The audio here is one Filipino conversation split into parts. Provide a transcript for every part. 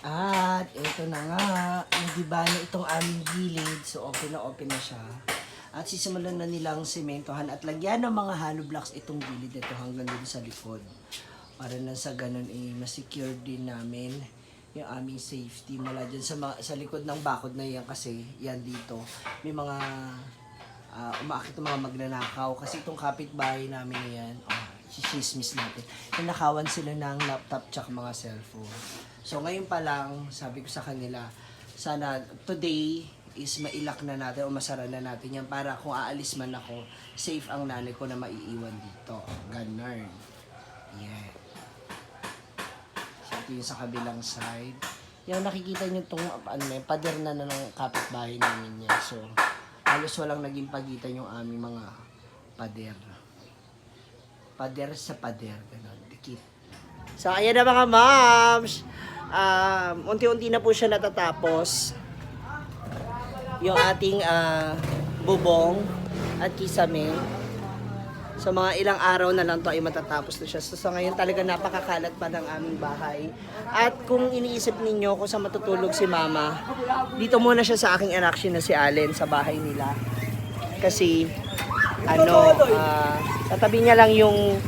At ito na nga, hindi ba na itong aming gilid, so open na siya. At sisimulan na nilang sementohan at lagyan ng mga hollow blocks itong gilid nito hanggang dito sa likod. Para na sa ganun masecure din namin yung aming safety mula dyan sa likod ng bakod na yan kasi yan dito. May mga umaakit ng mga magnanakaw kasi itong kapitbahay namin yan, chismis natin. Nanakawan sila ng laptop tsaka mga cellphone. So ngayon pa lang, sabi ko sa kanila, sana today is mailak na natin o masara na natin yan para kung aalis man ako, safe ang nanay ko na maiiwan dito. Ganun. Yeah. So ito yung sa kabilang side. Yung nakikita nyo itong pader na ng kapitbahay namin yan. So halos walang naging pagitan yung aming mga pader. Pader sa pader. Ganun. Dikit. So ayan na mga moms. Unti-unti na po siya natatapos. Yung ating bubong at kisame. So mga ilang araw na lang to ay matatapos na siya. So ngayon talaga napakakalat pa ng aming bahay. At kung iniisip ninyo kung saan matutulog si mama, dito muna siya sa aking inaction na si Allen sa bahay nila. Kasi tatabi niya lang yung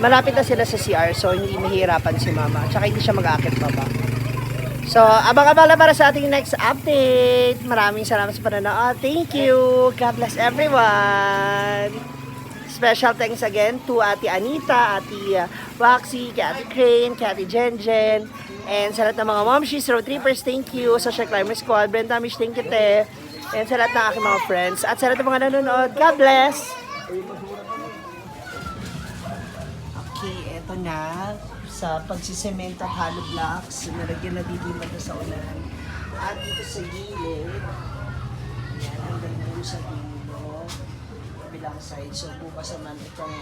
malapit na sila sa CR, so hindi mahirapan si mama. Tsaka hindi siya mag-aakit pa ba. So, abang-abala para sa ating next update. Maraming salamat sa panonood. Thank you. God bless everyone. Special thanks again to Ate Anita, Ate Roxy, kay Ate Crane, kay Ate Jenjen, and sa lahat ng mga momshies, road trippers, thank you. Social Climber Squad, Brenda Mish, thank you, te. And sa lahat ng aking mga friends. At sa lahat ng mga nanonood, God bless. Okay, eto na. Sa pagsisemento at hollow blocks, nalagyan na dito yung banda sa ulan. At dito sa gilid, yan, hanggang dito sa dulo, kabilang side. So bukas naman itong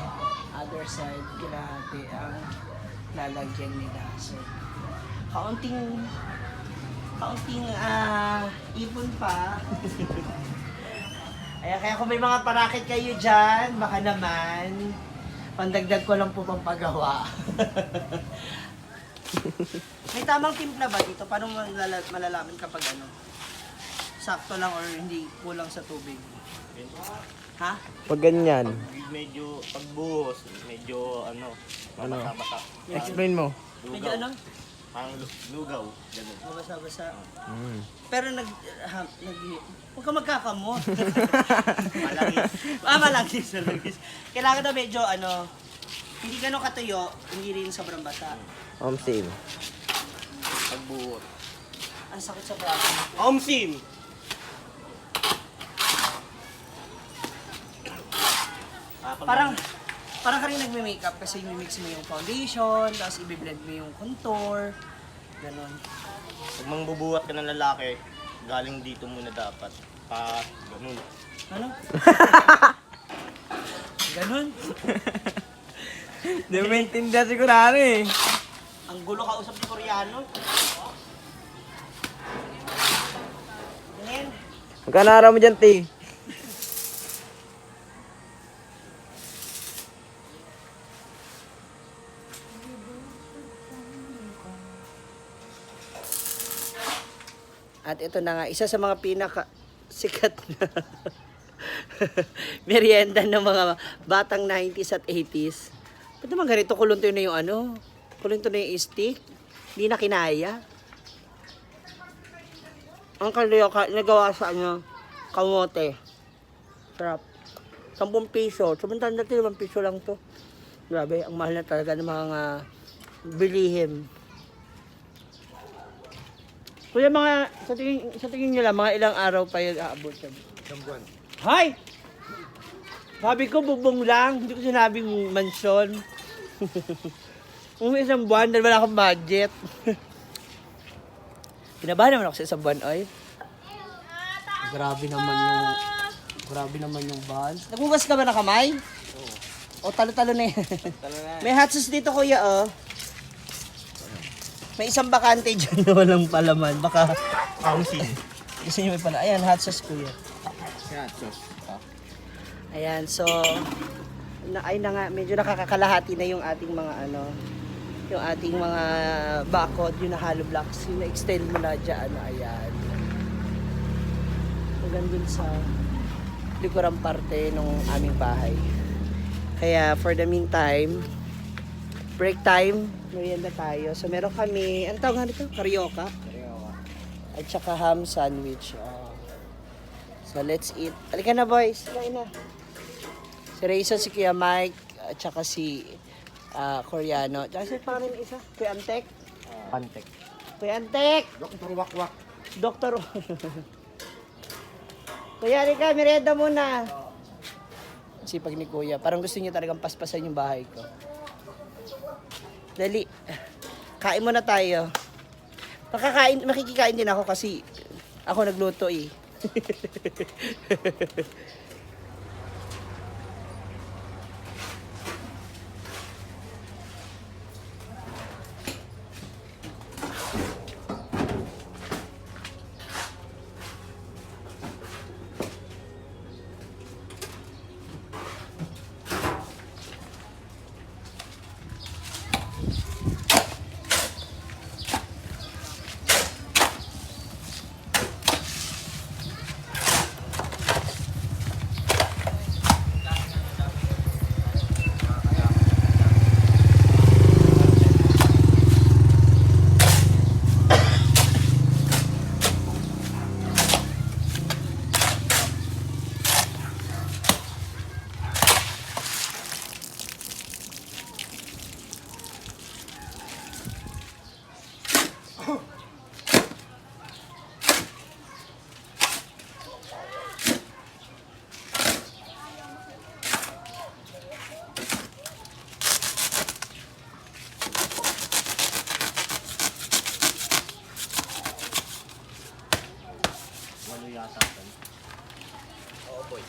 other side, kilahati ang lalagyan nila. So, kaunting ipon pa. Ayan, kaya kung may mga parakit kayo dyan, baka naman, pandagdag ko lang po pang paggawa. May tamang timpla ba dito? Paano malalaman kapag sakto lang or hindi kulang sa tubig? Ha? Pag ganyan. Medyo pagbuhos, medyo mabasa-basa. Explain mo. Medyo Parang lugaw, ganun. Mabasa-basa. Pero huwag ka magkakamot. Malangis. Malangis. Kailangan na medyo hindi ganun katuyo, hindi rin sobrang basa. Same. Pagbuhos. Ang sakit sa braso. Omsim! Parang ka rin nagme-makeup kasi mimix mo yung foundation, tapos i-blend mo yung contour. Ganon. Pag mangbubuhat ka ng lalaki, galing dito muna dapat. Ganun. Ano? Ganon? Hindi mo maintindihan sigurado eh. Ang gulo ka usap ni Koreano. Ganyan. Magkano araw mo dyan, T? At ito na nga, isa sa mga pinaka sikat na merienda ng mga batang 90s at 80s. Ba't naman ganito kulunto na yung kulunto na yung stick? Hindi na kinaya. Ang kalyoka, nagawa sa kamote. Sarap. 10 piso. Samantan dati 5 piso lang to. Grabe, ang mahal na talaga ng mga bilihin. Kuya, sa tingin nyo lang, mga ilang araw pa yung aabot siya? Isang buwan. Hay! Sabi ko, bubong lang. Hindi ko sinabing mansyon. Kung isang buwan, dahil wala akong budget. Kinabahan naman ako sa isang buwan, oy. Grabe naman yung balls. Nagugas ka ba na kamay? Oo. O, talo-talo na yan. May hot sauce dito, kuya, oh. May isang bakante dyan na walang palaman. Baka Omsim. gusto nyo may pala. Ayan, hot sauce, kuya. Yan, sos. Ayan, so, medyo nakakakalahati na yung ating mga yung ating mga bakod, yung na hollow blocks, yung na-extend mo na dyan, ayan. Hanggang dun sa likurang parte ng aming bahay. Kaya for the meantime, break time, merienda tayo. So meron kami, ano tawag nga nito? Carioca. At saka ham sandwich. Oh. So let's eat. Halika na boys, kain na. Si Rayson, si Kuya Mike, at saka si Koreano. Tsaka si pangalan ng isa? Kuya Antek? Pantek. Kuya Antek! Dr. Wakwak. Doktor. Kuya, halika, merienda muna. Sipag ni Kuya. Parang gusto niya talagang paspasan yung bahay ko. Dali. Kain muna tayo. Makikikain din ako kasi ako nagluto eh. Walo yata. Oo, boy.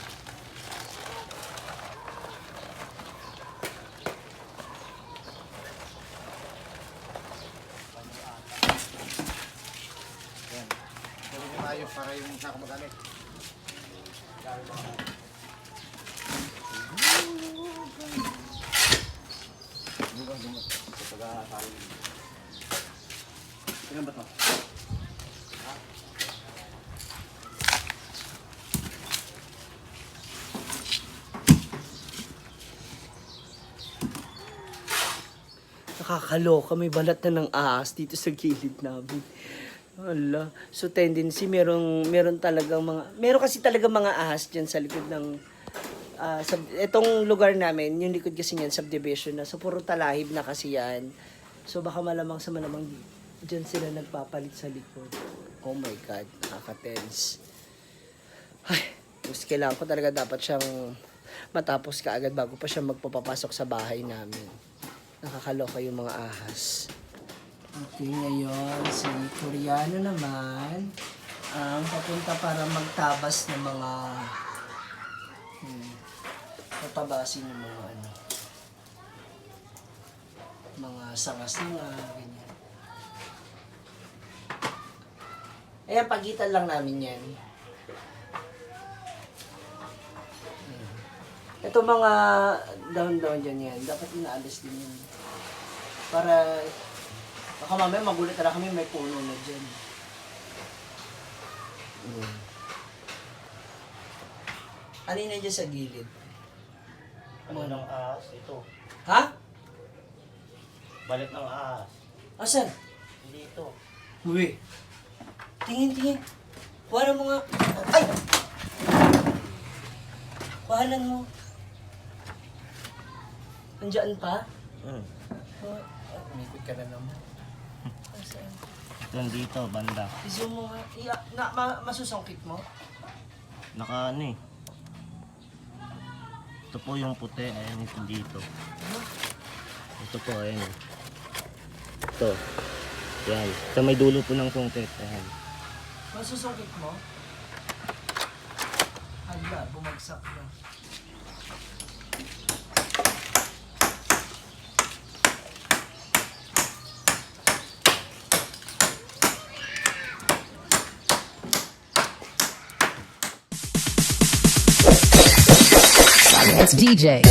Pwede tayo para yung sa kumagamit. Ilan ba ito? Nakakaloka, may balat na ng ahas dito sa gilid namin. Hala. So tendency, meron talagang meron kasi talaga mga ahas dyan sa likod ng, itong lugar namin, yung likod kasi yan, subdivision na. So puro talahib na kasi yan. So baka malamang sa malamang dyan sila nagpapalit sa likod. Oh my God, nakaka-tense. Ay, mas kailangan ko talaga dapat siyang matapos ka agad bago pa siya magpapapasok sa bahay namin. Nakakaloka yung mga ahas. Okay, ngayon si Koreano naman ang papunta para magtabas ng mga tatabasin yung mga mga sanga-sanga, ganyan. Ayan, pagitan lang namin yan. Ito mga down dyan yan, dapat inaalis din yun. Para, baka mamaya magulat na kami, may puno na dyan. Ano yun na dyan sa gilid? Ano ng ahas? Ito. Ha? Balit ng ahas. Asan? Dito. Uwi. Tingin. Kuhanan mo nga. Ay! Kuhanan mo. Andiyan pa? Umipit ka na naman. Asan? Ito dito, banda. I-zoom mo nga. Masusungkit mo? Naka ano eh. Ito po yung puti, ayan ito dito. Ito po, ayan eh. Ito. Yan. Sa may dulo po ng sungkit, ayan. Masusungkit mo? Hala, bumagsak na. It's DJ.